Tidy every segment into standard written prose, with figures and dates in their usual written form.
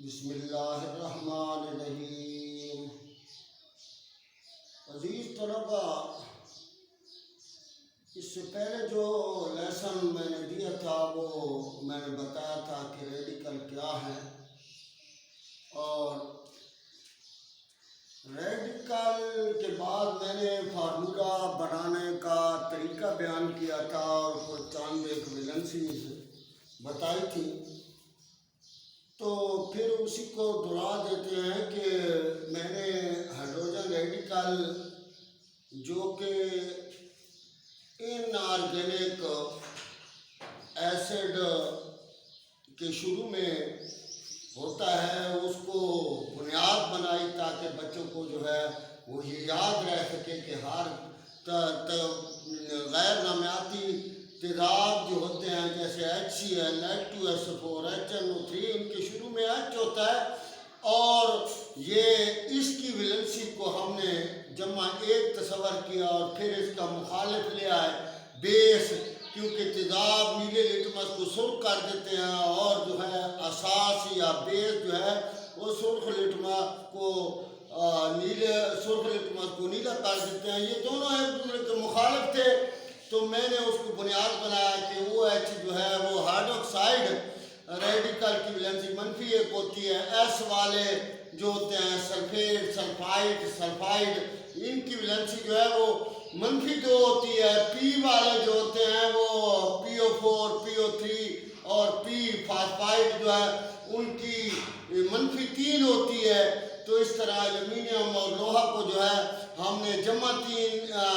बिस्मिल्लाहिर्रहमानिर्रहीम। अजीज़ तलबा, इससे पहले जो लेसन मैंने दिया था वो मैंने बताया था कि रेडिकल क्या है, और रेडिकल के बाद मैंने फार्मूला बनाने का तरीका बयान किया था और कुछ चांद एक वैलेंसीज बताई थी। तो फिर उसी को दोहरा देते हैं कि मैंने हाइड्रोजन रेडिकल जो कि इनऑर्गेनिक एसिड के शुरू में होता है उसको बुनियाद बनाई ताकि बच्चों को जो है वो ये याद रह सके कि हर गैर नामियाती तेजाब जो होते हैं जैसे HCl, H2SO4, HNO3, इनके शुरू में H होता है, और ये इसकी वैलेंसी को हमने जमा एक तस्वर किया और फिर इसका मुखालिफ ले आए बेस, क्योंकि तेजाब नीले लिटमस को सुर्ख कर देते हैं और जो है असास या बेस जो है वो सुर्ख लिटमस को नीला कर देते हैं। ये दोनों एक दूसरे के मुखालिफ थे, तो मैंने उसको बुनियाद बनाया कि वो H जो है वो हाइड्रोक्साइड रेडिकल की वैलेंसी -1 होती है। S वाले जो होते हैं सल्फेट, सल्फाइड, इनकी वैलेंसी जो है वो -2 होती है। P वाले जो होते हैं वो PO4, PO3 और P फास्फाइड जो है उनकी -3 होती है। तो इस तरह एल्यूमिनियम और लोहा को जो है हमने जमा 3 का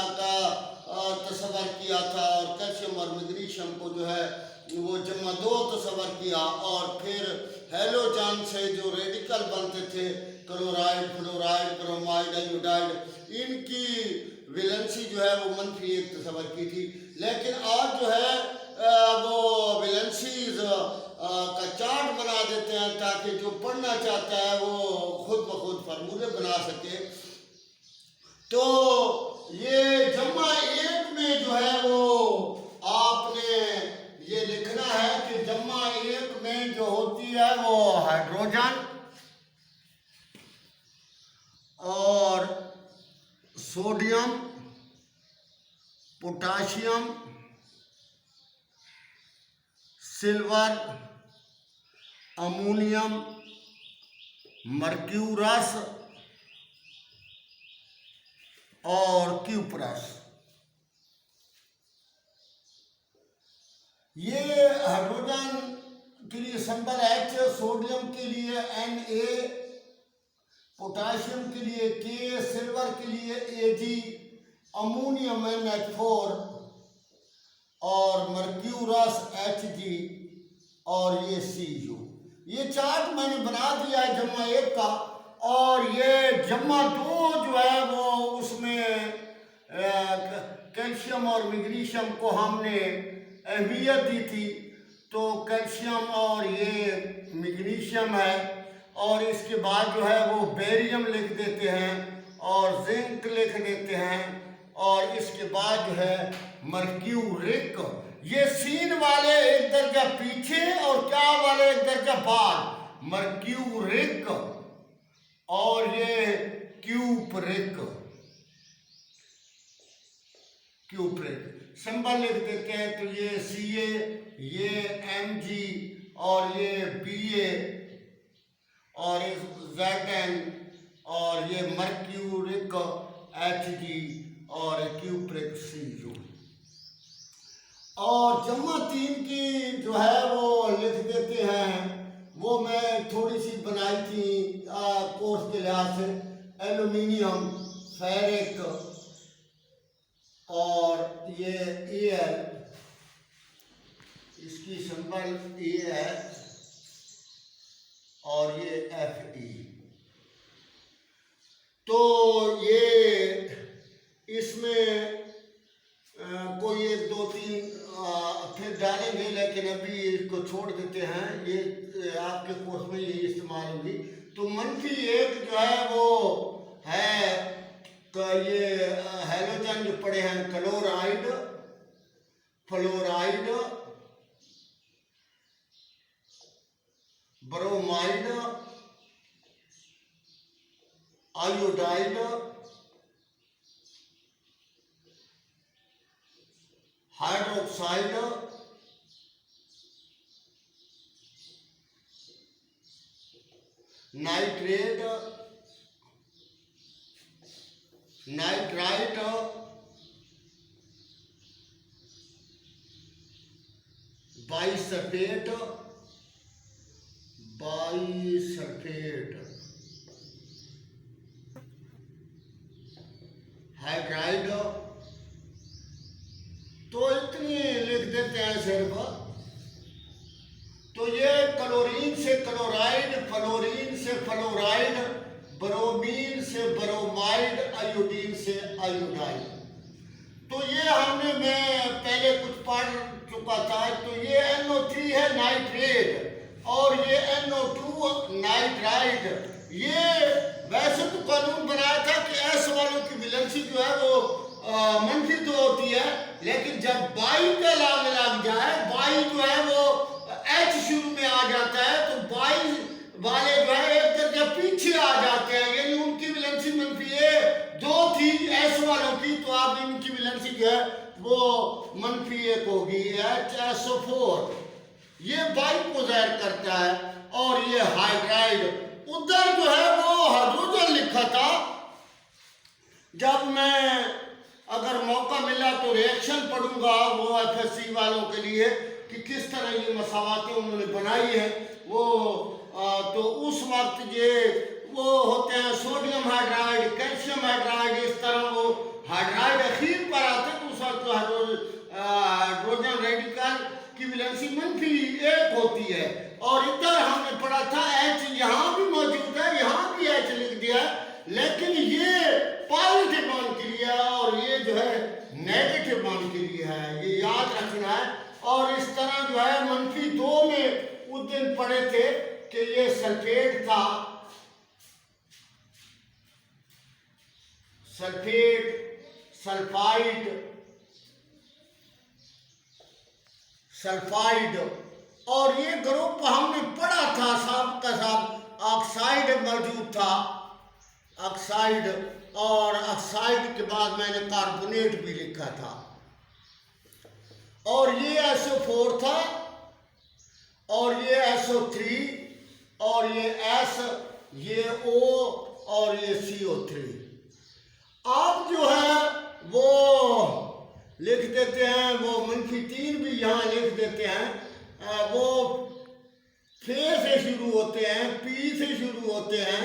तस्वर किया था, और कैल्शियम और मैग्नीशियम को जो है वो जमा 2 तस्वर किया, और फिर हेलोजन से जो रेडिकल बनते थे क्लोराइड, फ्लोराइड, ब्रोमाइड, आयोडाइड, इनकी वैलेंसी जो है वो -1 तस्वर की थी। लेकिन आज जो है वो वैलेंसीज का चार्ट बना देते हैं ताकि जो पढ़ना चाहता है वो खुद ब खुद फार्मूले बना सके। तो ये जमा 1 में जो है वो आपने ये लिखना है कि जमा 1 में जो होती है वो हाइड्रोजन और sodium, potassium, silver, ammonium, mercurous और क्यूप्रस। ये हाइड्रोजन के लिए सिंबल H, सोडियम के लिए Na, पोटाशियम के लिए K, सिल्वर के लिए Ag, अमोनियम NH4 और मर्क्यूरस Hg और ये Cu। ये चार्ट मैंने बना दिया है जमा 1 का, और ये जमा 2 जो है वो उसमें कैल्शियम और मैग्नीशियम को हमने अहमियत दी थी। तो कैल्शियम और ये मैग्नीशियम है, और इसके बाद जो है वो बेरियम लिख देते हैं और जिंक लिख देते हैं, और इसके बाद जो है मर्क्यूरिक। ये सीन वाले एक दर्जा पीछे और क्या वाले एक दर्जा बाद, मर्क्यूरिक, और ये क्यूप्रिक सिंबल लिख देते हैं। तो ये Ca, ये Mg और ये Ba और Zn और ये मर्क्यूरिक Hg और क्यूप्रिक Cu। और जमा 3 की जो है वो लिख देते हैं, वो मैं थोड़ी सी बनाई थी कोर्स के लिहाज से। एल्यूमिनियम, फेरिक और ये Al, इसकी सिंबल A है, और ये Fe। तो ये इसमें कोई 1, 2, 3 फिर डालेंगे, लेकिन अभी इसको छोड़ देते हैं। ये आपके कोर्स में ये इस्तेमाल होगी। तो -1 जो है वो है, तो ये हेलोजन जो पड़े हैं chloride, fluoride, bromide iodide, hydroxide, nitrate, nitrite, bisulphate, hydride. तो इतनी लिख देते हैं सिर्फ। तो ये क्लोरीन से क्लोराइड, फ्लोरीन से फ्लोराइड, ब्रोमीन से ब्रोमाइड, आयोडीन से आयोडाइड। तो ये हमने मैं पहले कुछ पढ़ चुका था। तो ये NO3 है नाइट्रेट, और ये NO2 नाइट्राइड। ये वैसे तो कानून बनाया था कि एस वालों की वैलेंसी जो है वो मंफी तो होती है, लेकिन जब बाई का लाभ लग जाए, बाई जो है वो H शुरू में आ जाता है, तो बाई वाले जो है एक करके पीछे आ जाते हैं, यानी उनकी वैलेंसी मंफी दो थी एस वालों की, तो आप इनकी वैलेंसी जो है वो मंफी 1 होगी, HSO4। ये बाई को जाहिर करता है। और ये हाइड्राइड, उधर जो है वो हाइड्रोजन लिखा था। जब मैं अगर मौका मिला तो रिएक्शन पढ़ूंगा वो FSC वालों के लिए कि किस तरह ये मसावातें उन्होंने बनाई है वो। तो उस वक्त ये वो होते हैं सोडियम हाइड्राइड, कैल्शियम हाइड्राइड, इस तरह वो हाइड्राइड अखीर पर आते हैं। तो उस वक्त हाइड्रोजन रेडिकल की वैलेंसी मंफी 1 होती है। और इधर हमने पढ़ा था H यहाँ भी मौजूद है, यहाँ भी H लिख दिया, लेकिन ये पॉजिटिव मान के लिए और ये जो है नेगेटिव मान के लिए है, ये याद रखना है। और इस तरह जो है मंफी 2 में उस दिन पढ़े थे कि ये सल्फेट था, सल्फेट, सल्फाइड। और ये ग्रुप हमने पढ़ा था साहब का साहब, ऑक्साइड मौजूद था, ऑक्साइड। और ऑक्साइड के बाद मैंने कार्बोनेट भी लिखा था। और ये SO4 था, और ये SO3, और ये S, ये O, और ये CO3। आप जो है वो लिख देते हैं, वो मंफी 3 भी यहाँ लिख देते हैं। वो F से शुरू होते हैं, P से शुरू होते हैं।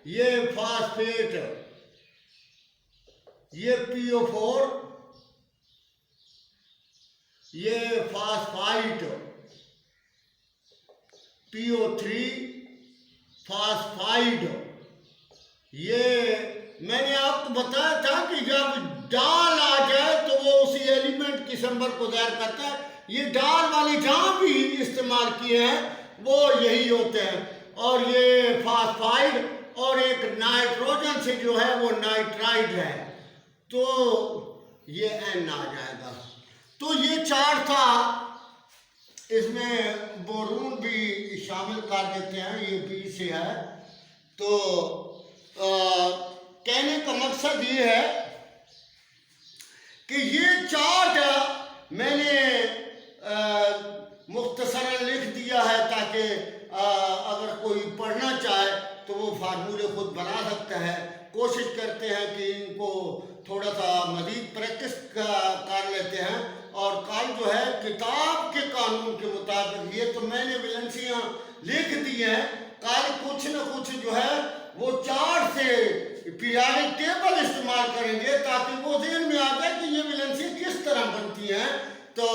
ये फास्फेट, ये PO4, ये फास्फाइट, PO3, फास्फाइड। ये मैंने आपको बताया था कि जब डाल आ जाए तो वो उसी एलिमेंट की संबर को जाहिर करता है। ये डाल वाले जहां भी इस्तेमाल किए हैं वो यही होते हैं। और ये फास्फाइड, और एक नाइट्रोजन से जो है वो नाइट्राइड है, तो ये N आ जाएगा। तो ये 4 था, इसमें बोरून भी शामिल कर देते हैं, ये B से है। तो कहने का मकसद ये है कि ये चार्ट मैंने मुख्तसरन लिख दिया है ताकि अगर कोई पढ़ना चाहे तो वो फार्मूले खुद बना सकता है। कोशिश करते हैं कि इनको थोड़ा सा मज़ीद प्रैक्टिस कर लेते हैं। और कल जो है किताब के कानून के मुताबिक, ये तो मैंने वैलेंसियाँ लिख दी हैं, कल कुछ न कुछ जो है वो चार्ट से पीरियडिक टेबल इस्तेमाल करेंगे ताकि वो ज़हन में आ जाए कि ये वैलेंसियाँ किस तरह बनती हैं। तो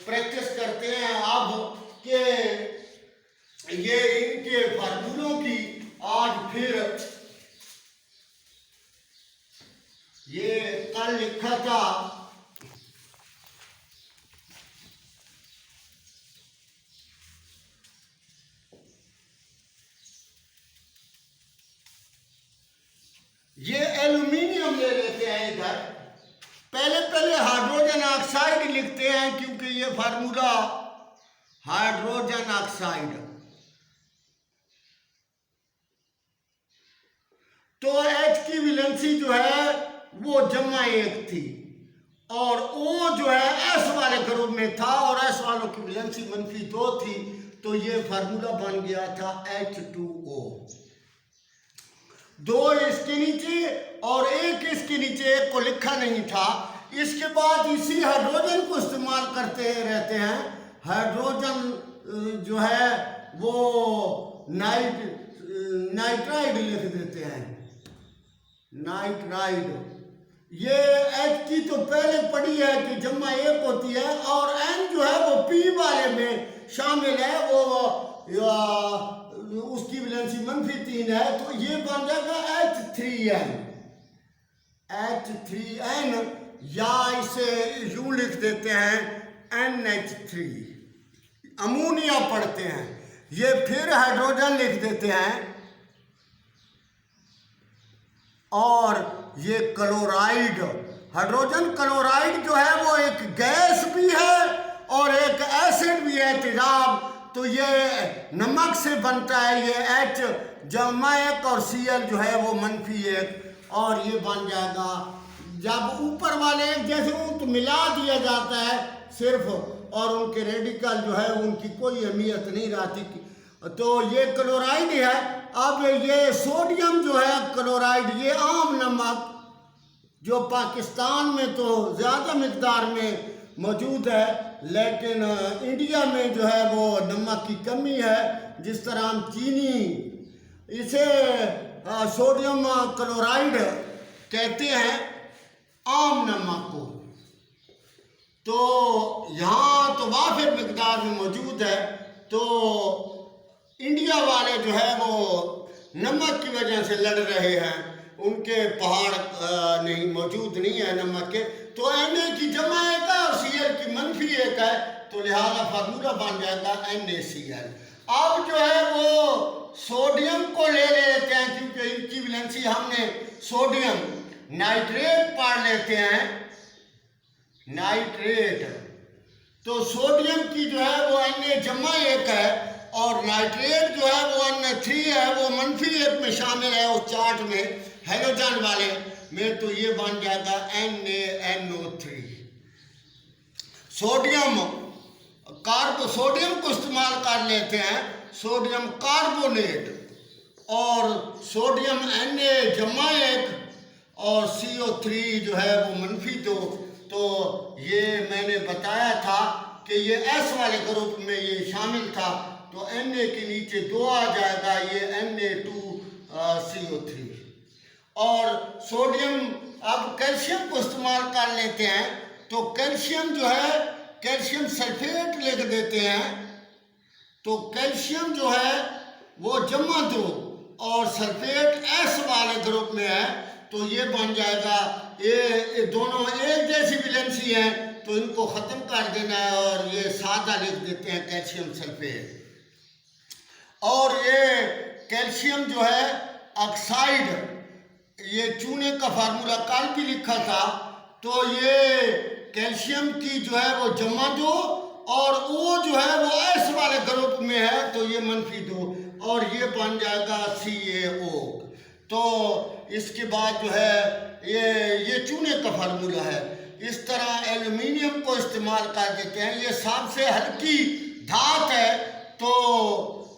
प्रैक्टिस करते हैं अब कि ये इनके फार्मूलों की आज फिर ये कल लिखा था। ये एल्यूमिनियम ले लेते हैं इधर, पहले हाइड्रोजन ऑक्साइड लिखते हैं क्योंकि ये फार्मूला हाइड्रोजन ऑक्साइड। तो H की वैलेंसी जो है वो जमा 1 थी और O जो है S वाले ग्रुप में था और S वालों की वैलेंसी -2 थी, तो ये फार्मूला बन गया था H2O। 2 इसके नीचे और 1 इसके नीचे, एक को लिखा नहीं था। इसके बाद इसी हाइड्रोजन को इस्तेमाल करते रहते हैं। हाइड्रोजन जो है वो नाइट्राइड लिख देते हैं, नाइट्राइड। ये H की तो पहले पढ़ी है कि जमा 1 होती है और N जो है वो P वाले में शामिल है, वो उसकी वैलेंसी -3 है, तो ये बन जाएगा H3N। H3N या इसे यूं लिख देते हैं NH3। अमोनिया पढ़ते हैं, ये फिर हाइड्रोजन लिख देते हैं और ये क्लोराइड। हाइड्रोजन क्लोराइड जो है वो एक गैस भी है और एक एसिड भी है तेजाब, तो ये नमक से बनता है। ये H जमा 1 और Cl जो है वो -1 और ये बन जाएगा। जब ऊपर वाले एक जैसे तो मिला दिया जाता है सिर्फ, और उनके रेडिकल जो है उनकी कोई अहमियत नहीं रहती, तो ये क्लोराइड है। अब ये सोडियम जो है क्लोराइड, ये आम नमक जो पाकिस्तान में तो ज़्यादा मिकदार में मौजूद है, लेकिन इंडिया में जो है वो नमक की कमी है। जिस तरह हम चीनी, इसे सोडियम क्लोराइड कहते हैं आम नमक को, तो यहाँ तो वाफिर मिकदार में मौजूद है। तो इंडिया वाले जो है वो नमक की वजह से लड़ रहे हैं, उनके पहाड़ नहीं मौजूद नहीं है नमक के, तो Na की जमा 1 है और Cl की -1 है, तो लिहाजा फार्मूला बन जाएगा NaCl। अब जो है वो सोडियम को ले लेते हैं, क्योंकि इनकी वैलेंसी हमने सोडियम नाइट्रेट पढ़ लेते हैं, नाइट्रेट। तो सोडियम की जो है वो Na जमा 1 है और नाइट्रेट जो है वो Na3 है, वो -1 में शामिल है उस चार्ट में हाइड्रोजन वाले में, तो ये बन जाएगा NaNO3। सोडियम सोडियम को इस्तेमाल कर लेते हैं, सोडियम कार्बोनेट और सोडियम Na जमा 1 और CO3 जो है वो -2। तो ये मैंने बताया था कि ये S वाले ग्रुप में ये शामिल था, तो Na के नीचे 2 आ जाएगा, ये Na2CO3। और सोडियम, अब कैल्शियम को इस्तेमाल कर लेते हैं, तो कैल्शियम जो है कैल्शियम सल्फेट लिख देते हैं, तो कैल्शियम जो है वो जमा 2 और सल्फेट S वाले ग्रुप में है, तो ये बन जाएगा। ये दोनों एक जैसी वैलेंसी है, तो इनको ख़त्म कर देना है और ये सादा लिख देते हैं कैल्शियम सल्फेट। और ये कैल्शियम जो है ऑक्साइड, ये चूने का फार्मूला कल भी लिखा था, तो ये कैल्शियम की जो है वो जमा 2 और O जो है वो S वाले ग्रुप में है, तो ये -2 और ये बन जाएगा CaO। तो इसके बाद जो है ये चूने का फार्मूला है। इस तरह एल्युमिनियम को इस्तेमाल कर देते हैं, ये सबसे हल्की धात है, तो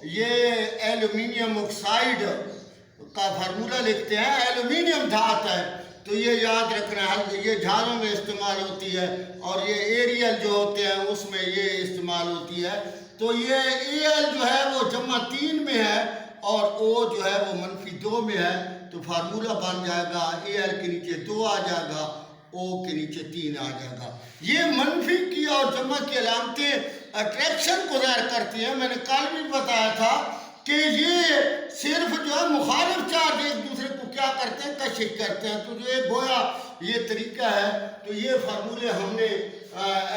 ये एल्युमिनियम ऑक्साइड का फार्मूला लिखते हैं। एल्युमिनियम धात है, तो ये याद रखना है, ये झालों में इस्तेमाल होती है और ये एरियल जो होते हैं उसमें ये इस्तेमाल होती है। तो ये Al जो है वो जमा 3 में है और O जो है वो -2 में है, तो फार्मूला बन जाएगा Al के नीचे 2 आ जाएगा, O के नीचे 3 आ जाएगा। ये मनफी की और जमा की अलामतें अट्रैक्शन को ज़ाहिर करती हैं। मैंने कल भी बताया था कि ये सिर्फ जो है मुखालिफ चार्ज एक दूसरे को क्या करते हैं, कशिश करते हैं, तो जो ये गोया ये तरीका है। तो ये फार्मूले हमने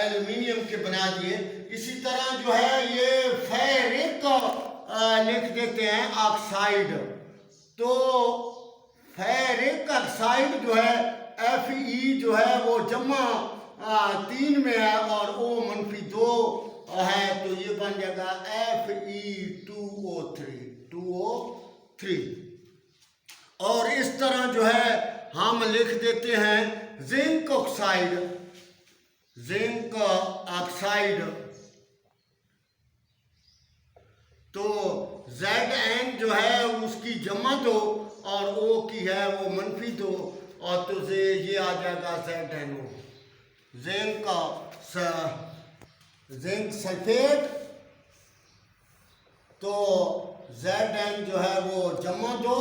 एल्युमिनियम के बना दिए। इसी तरह जो है ये फेरिक लिख देते हैं ऑक्साइड, तो फेरिक ऑक्साइड जो है Fe जो है वो जमा 3 में है और O -2 है, तो ये बन जाएगा Fe2O3। और इस तरह जो है हम लिख देते हैं जिंक ऑक्साइड, जिंक ऑक्साइड। तो Zn जो है उसकी जमा दो और O की है वो मनफी दो, और तो ये आ जाएगा ZnO, जिंक सल्फेट। तो Zn जो है वो जमा दो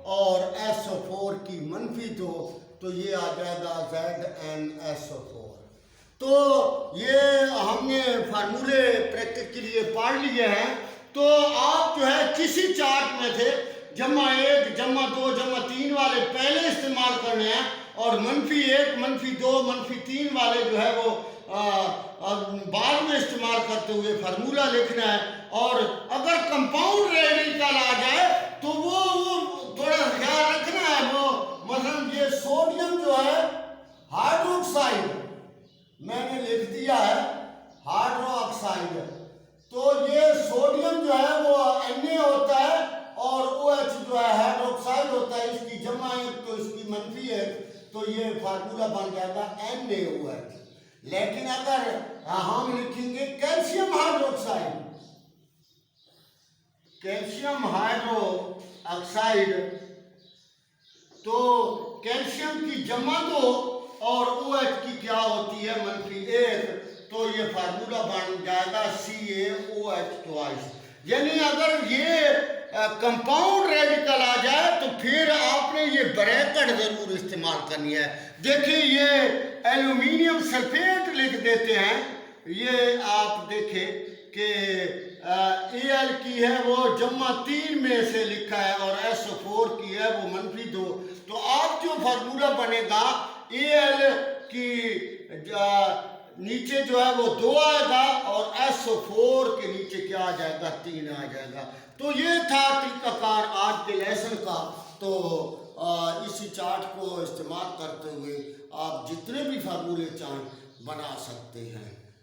और SO4 की मनफी दो, तो ये आ जाएगा ZnSO4। तो ये हमने फार्मूले प्रैक्टिस के लिए पढ़ लिए हैं। तो आप जो है किसी चार्ट में थे जमा 1, जमा 2, जमा 3 वाले पहले इस्तेमाल करने हैं, और -1, -2, -3 वाले जो है वो बाद में इस्तेमाल करते हुए फार्मूला लिखना है। और अगर कंपाउंड रेडिकल आ जाए तो वो थोड़ा ख्याल रखना है। वो मसलन ये सोडियम जो है हाइड्रोक्साइड मैंने लिख दिया है हाइड्रोक्साइड, तो ये सोडियम जो है वो Na होता है और OH जो है हाइड्रोक्साइड होता है, इसकी जमा 1 तो इसकी मनफी 1, तो ये फार्मूला बन जाएगा NaOH। लेकिन अगर हम लिखेंगे कैल्शियम हाइड्रोक्साइड, कैल्शियम हाइड्रोक्साइड, तो कैल्शियम की जमा दो और OH की क्या होती है -1, तो ये फार्मूला बन जाएगा CaOH2। यानी अगर ये कंपाउंड रेडिकल आ जाए तो फिर आपने ये ब्रैकेट जरूर इस्तेमाल करनी है। देखिए ये एल्यूमिनियम सल्फेट लिख देते हैं, ये आप देखें कि Al की है वो जमा 3 में से लिखा है और SO4 की है वो -2, तो आप जो फार्मूला बनेगा Al की नीचे जो है वो 2 आएगा और SO4 के नीचे क्या आ जाएगा 3 आ जाएगा। तो ये था तरीकाकार आज के लेसन का। तो इसी चार्ट को इस्तेमाल करते हुए आप जितने भी फार्मूले चाहें बना सकते हैं।